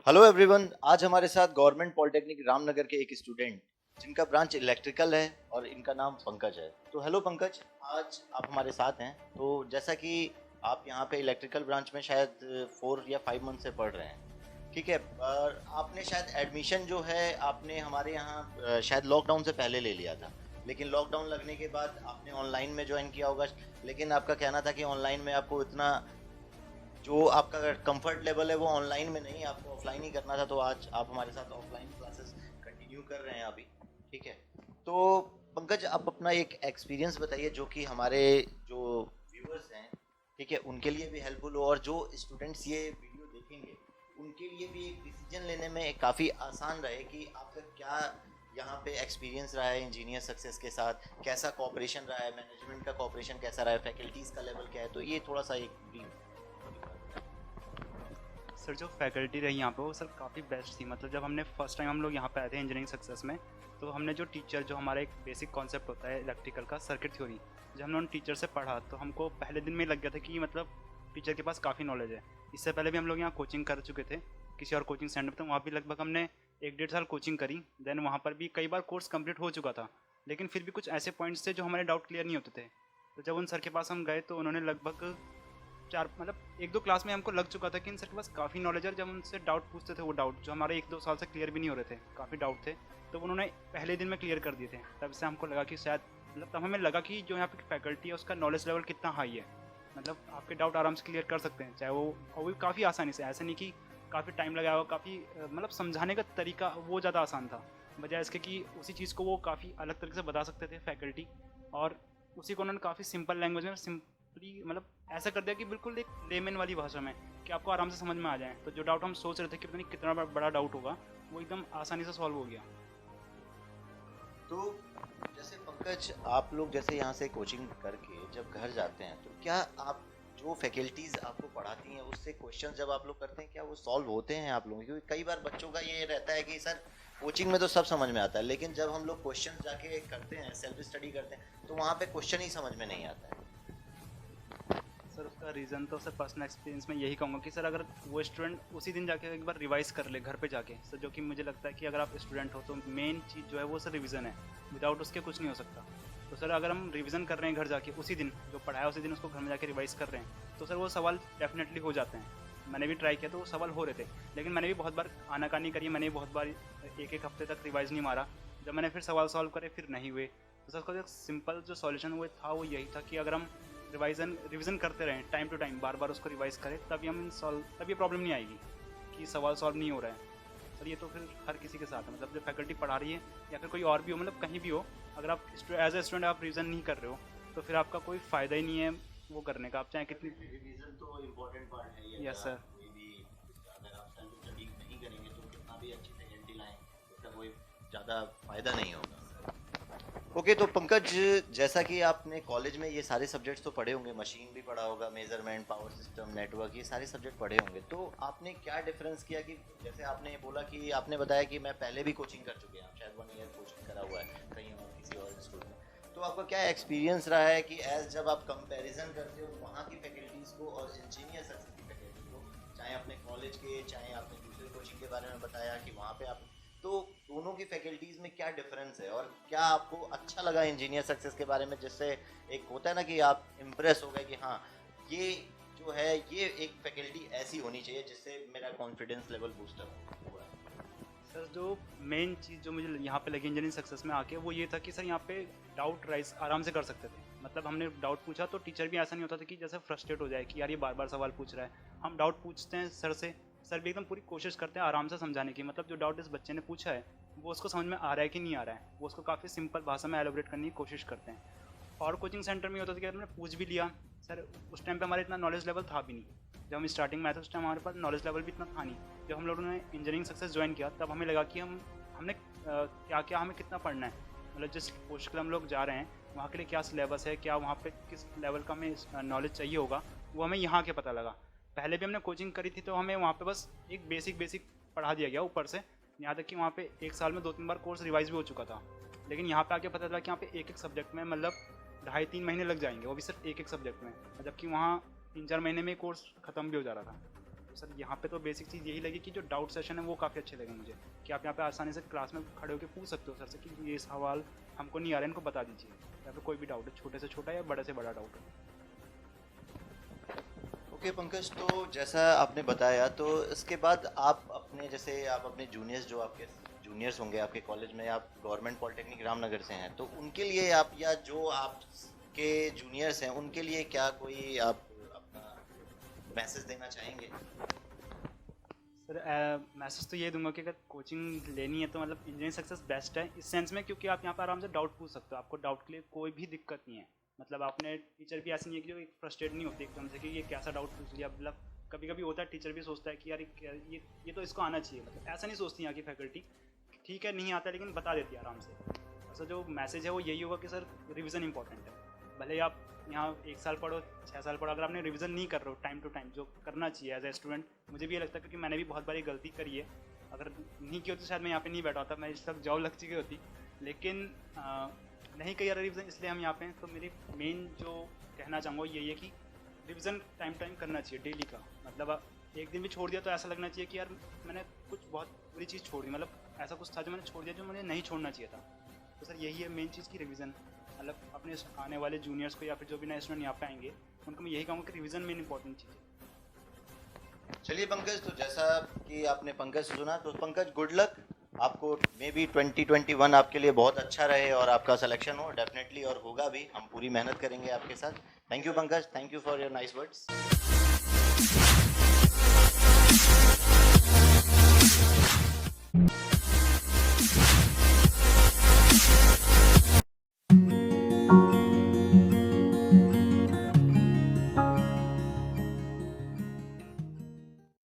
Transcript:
Hello everyone. आज हमारे साथ गवर्नमेंट पॉलिटेक्निक रामनगर के एक स्टूडेंट जिनका ब्रांच इलेक्ट्रिकल है और इनका नाम पंकज है। तो हेलो पंकज, आज आप हमारे साथ हैं। तो जैसा कि आप यहाँ पे इलेक्ट्रिकल ब्रांच में शायद 4 या 5 मंथ से पढ़ रहे हैं, ठीक है। और आपने शायद एडमिशन जो है आपने हमारे यहाँ शायद लॉकडाउन से पहले ले लिया था, लेकिन लॉकडाउन लगने के बाद आपने ऑनलाइन में ज्वाइन किया होगा। लेकिन आपका कहना था कि ऑनलाइन में आपको इतना जो आपका कंफर्ट लेवल है वो ऑनलाइन में नहीं, आपको ऑफलाइन ही करना था। तो आज आप हमारे साथ ऑफलाइन क्लासेस कंटिन्यू कर रहे हैं अभी, ठीक है। तो पंकज, आप अपना एक एक्सपीरियंस बताइए जो कि हमारे जो व्यूअर्स हैं, ठीक है, उनके लिए भी हेल्पफुल हो और जो स्टूडेंट्स ये वीडियो देखेंगे उनके लिए भी एक डिसीजन लेने में काफ़ी आसान रहे कि आपका क्या यहाँ पे एक्सपीरियंस रहा है इंजीनियर सक्सेस के साथ, कैसा कोऑपरेशन रहा है, मैनेजमेंट का कोऑपरेशन कैसा रहा है, फैकल्टीज़ का लेवल क्या है। तो ये थोड़ा सा एक ब्रीफ। सर जो फैकल्टी रही यहाँ पे वो सर काफ़ी बेस्ट थी। मतलब जब हमने फर्स्ट टाइम हम लोग यहाँ पे आए थे इंजीनियरिंग सक्सेस में, तो हमने जो टीचर जो हमारा एक बेसिक कॉन्सेप्ट होता है इलेक्ट्रिकल का सर्किट थ्योरी, जब हमने उन टीचर से पढ़ा तो हमको पहले दिन में लग गया था कि मतलब टीचर के पास काफ़ी नॉलेज है। इससे पहले भी हम लोग यहाँ कोचिंग कर चुके थे किसी और कोचिंग सेंटर पर, तो वहाँ भी लगभग हमने 1 डेढ़ साल कोचिंग करी। देन वहाँ पर भी कई बार कोर्स कंप्लीट हो चुका था, लेकिन फिर भी कुछ ऐसे पॉइंट्स थे जो हमारे डाउट क्लियर नहीं होते थे। तो जब उन सर के पास हम गए तो उन्होंने लगभग चार मतलब 1 2 क्लास में हमको लग चुका था कि इन सर के पास काफ़ी नॉलेज है। जब उनसे डाउट पूछते थे वो डाउट जो हमारे 1 2 साल से क्लियर भी नहीं हो रहे थे, काफ़ी डाउट थे, तो उन्होंने पहले दिन में क्लियर कर दिए थे। तब से हमको लगा कि शायद मतलब तब हमें लगा कि जो यहाँ पे फैकल्टी है उसका नॉलेज लेवल कितना हाई है। मतलब आपके डाउट आराम से क्लियर कर सकते हैं, चाहे वो और भी काफ़ी आसानी से, ऐसे नहीं कि काफ़ी टाइम लगाया हो, काफ़ी मतलब समझाने का तरीका वो ज़्यादा आसान था, बजाय इसके कि उसी चीज़ को वो काफ़ी अलग तरीके से बता सकते थे फैकल्टी। और उसी को उन्होंने काफ़ी सिंपल लैंग्वेज में मतलब ऐसा कर दिया कि बिल्कुल एक लेमन वाली भाषा में कि आपको आराम से समझ में आ जाए। तो जो डाउट हम सोच रहे थे कि पता नहीं कितना बड़ा डाउट होगा, वो एकदम आसानी से सॉल्व हो गया। तो जैसे पंकज, आप लोग जैसे यहाँ से कोचिंग करके जब घर जाते हैं तो क्या आप जो फैकल्टीज आपको पढ़ाती हैं उससे क्वेश्चन जब आप लोग करते हैं क्या वो सॉल्व होते हैं आप लोगों के? क्योंकि कई बार बच्चों का ये रहता है कि सर कोचिंग में तो सब समझ में आता है, लेकिन जब हम लोग क्वेश्चन जाके करते हैं, सेल्फ स्टडी करते हैं, तो वहाँ पे क्वेश्चन ही समझ में नहीं आता है। सर उसका रीज़न तो सर पर्सनल एक्सपीरियंस में यही कहूँगा कि सर अगर वो स्टूडेंट उसी दिन जाके एक बार रिवाइज़ कर ले घर पे जाके, सर जो कि मुझे लगता है कि अगर आप स्टूडेंट हो तो मेन चीज़ जो है वो सर रिवीजन है। विदाउट उसके कुछ नहीं हो सकता। तो सर अगर हम रिवीजन कर रहे हैं घर जाके उसी दिन जो पढ़ाया उसी दिन उसको घर में जाके रिवाइज़ कर रहे हैं, तो सर वो सवाल डेफिनेटली हो जाते हैं। मैंने भी ट्राई किया तो वो सवाल हो रहे थे, लेकिन मैंने भी बहुत बार आनाकानी करी, मैंने भी बहुत बार एक एक हफ्ते तक रिवाइज़ नहीं मारा। जब मैंने फिर सवाल सॉल्व करे फिर नहीं हुए, तो सर उसका जो सिंपल जो सॉल्यूशन वो था वो यही था कि अगर हम रिवीजन करते रहें टाइम टू टाइम, बार बार उसको रिवाइज़ करें, तब ये प्रॉब्लम नहीं आएगी कि सवाल सॉल्व नहीं हो रहा है। सर ये तो फिर हर किसी के साथ है, मतलब जब फैकल्टी पढ़ा रही है या फिर कोई और भी हो, मतलब कहीं भी हो, अगर आप एज ए स्टूडेंट आप रिवीजन नहीं कर रहे हो तो फिर आपका कोई फ़ायदा ही नहीं है वो करने का, आप चाहे कितनी। रिवीजन तो इम्पोर्टेंट पार्ट है ही। यस अगर सर। आप कोई भी, अगर आप सेल्फ स्टडी नहीं करेंगे तो कितना भी अच्छी फैकल्टी लाएं उसका कोई ज़्यादा फायदा नहीं होगा। ओके, तो पंकज, जैसा कि आपने कॉलेज में ये सारे सब्जेक्ट्स तो पढ़े होंगे, मशीन भी पढ़ा होगा, मेजरमेंट, पावर सिस्टम, नेटवर्क, ये सारे सब्जेक्ट पढ़े होंगे, तो आपने क्या डिफरेंस किया कि जैसे आपने बोला कि आपने बताया कि मैं पहले भी कोचिंग कर चुके हैं, आप शायद 1 ईयर कोचिंग करा हुआ है कहीं और किसी और इंस्टीट्यूट में, तो आपका क्या एक्सपीरियंस रहा है कि एज जब आप कंपैरिजन करते हो वहाँ की फैकल्टीज़ को और इंजीनियर सक्सेस की फैकल्टी को, चाहे अपने कॉलेज के, चाहे आपने दूसरे कोचिंग के बारे में बताया कि वहाँ पे आप, तो दोनों की फैकल्टीज़ में क्या डिफरेंस है और क्या आपको अच्छा लगा इंजीनियर सक्सेस के बारे में, जिससे एक होता है ना कि आप इम्प्रेस हो गए कि हाँ, ये जो है ये एक फैकल्टी ऐसी होनी चाहिए जिससे मेरा कॉन्फिडेंस लेवल बूस्टर हुआ है। सर जो मेन चीज़ जो मुझे यहाँ पे लगी इंजीनियरिंग सक्सेस में आके वो ये था कि सर यहाँ पे डाउट राइज आराम से कर सकते थे। मतलब हमने डाउट पूछा तो टीचर भी ऐसा नहीं होता था कि जैसे फ्रस्ट्रेट हो जाए कि यार ये बार बार सवाल पूछ रहा है। हम डाउट पूछते हैं सर से, सर भी एकदम पूरी कोशिश करते हैं आराम से समझाने की, मतलब जो डाउट इस बच्चे ने पूछा है वो उसको समझ में आ रहा है कि नहीं आ रहा है, वो उसको काफ़ी सिंपल भाषा में एलोबरेट करने की कोशिश करते हैं। और कोचिंग सेंटर में होता था कि हमने पूछ भी लिया, सर उस टाइम पे हमारा इतना नॉलेज लेवल था भी नहीं। जब हम स्टार्टिंग में आए थे उस टाइम हमारे पास नॉलेज लेवल भी इतना था नहीं। जब हम लोगों ने इंजीनियरिंग सक्सेस ज्वाइन किया तब हमें लगा कि हमने क्या क्या हमें कितना पढ़ना है, मतलब जिस पोस्ट के लिए हम लोग जा रहे हैं वहाँ के लिए क्या सिलेबस है, क्या वहाँ पे किस लेवल का हमें नॉलेज चाहिए होगा, वो हमें यहाँ के पता लगा। पहले भी हमने कोचिंग करी थी तो हमें वहाँ पे बस एक बेसिक पढ़ा दिया गया ऊपर से, यहाँ तक कि वहाँ पे 1 साल में 2 3 बार कोर्स रिवाइज भी हो चुका था। लेकिन यहाँ पे आके पता चला कि यहाँ पे एक एक सब्जेक्ट में मतलब 2.5 3 महीने लग जाएंगे, वो भी सिर्फ एक एक सब्जेक्ट में, जबकि वहाँ 3 4 महीने में कोर्स ख़त्म भी हो जा रहा था। सर यहाँ पे तो बेसिक चीज़ यही लगी कि जो डाउट सेशन है वो काफ़ी अच्छे लगे मुझे, कि आप यहाँ पे आसानी से क्लास में खड़े होकर पूछ सकते हो सर से कि ये सवाल हमको नहीं आ रहा है, इनको बता दीजिए, या फिर कोई भी डाउट है, छोटे से छोटा या बड़े से बड़ा डाउट है। ओके पंकज, तो जैसा आपने बताया, तो इसके बाद आप अपने, जैसे आप अपने जूनियर्स, जो आपके जूनियर्स होंगे आपके कॉलेज में, आप गवर्नमेंट पॉलिटेक्निक रामनगर से हैं, तो उनके लिए आप, या जो आपके जूनियर्स हैं उनके लिए क्या कोई आप अपना मैसेज देना चाहेंगे? सर मैसेज तो ये दूंगा कि अगर कोचिंग लेनी है तो मतलब इंजीनियरिंग सक्सेस बेस्ट है इस सेंस में, क्योंकि आप यहाँ पर आराम से डाउट पूछ सकते हो, आपको डाउट के लिए कोई भी दिक्कत नहीं है। मतलब आपने टीचर भी ऐसी नहीं है कि जो एक फ्रस्ट्रेट नहीं होती एकदम से कि ये कैसा डाउट पूछ लिया, मतलब कभी कभी होता है टीचर भी सोचता है कि यार ये तो इसको आना चाहिए, मतलब ऐसा नहीं सोचती यहाँ की फैकल्टी, ठीक है नहीं आता लेकिन बता देती है आराम से। ऐसा जो मैसेज है वो यही होगा कि सर रिवीजन इंपॉर्टेंट है, भले ही आप यहाँ 1 साल पढ़ो 6 साल पढ़ो, अगर आपने रिवीजन नहीं कर रहे हो टाइम टू टाइम जो करना चाहिए एज ए स्टूडेंट, मुझे भी ये लगता है क्योंकि मैंने भी बहुत बारी गलती करी है, अगर नहीं की होती तो शायद मैं यहाँ पे नहीं बैठा होता, मैं इस तक जॉब लग चुकी होती, लेकिन नहीं किया रिवीजन, इसलिए हम यहाँ पे हैं। तो मेरी मेन जो कहना चाहूँगा यही है कि रिवीजन टाइम टाइम करना चाहिए डेली का, मतलब एक दिन भी छोड़ दिया तो ऐसा लगना चाहिए कि यार मैंने कुछ बहुत बुरी चीज़ छोड़ दी, मतलब ऐसा कुछ था जो मैंने छोड़ दिया जो मुझे नहीं छोड़ना चाहिए था। तो सर यही है मेन चीज़ की रिवीजन, मतलब अपने आने वाले जूनियर्स को या फिर जो भी नए स्टूडेंट यहाँ पे आएंगे उनको मैं यही कहूँगा कि रिवीजन मेन इंपॉर्टेंट चीज़ है। चलिए पंकज, तो जैसा कि आपने पंकज से सुना, तो पंकज गुड लक आपको, मे बी 2021 आपके लिए बहुत अच्छा रहे और आपका सिलेक्शन हो डेफिनेटली, और होगा भी, हम पूरी मेहनत करेंगे आपके साथ। Thank you Pankaj, thank you for your nice words.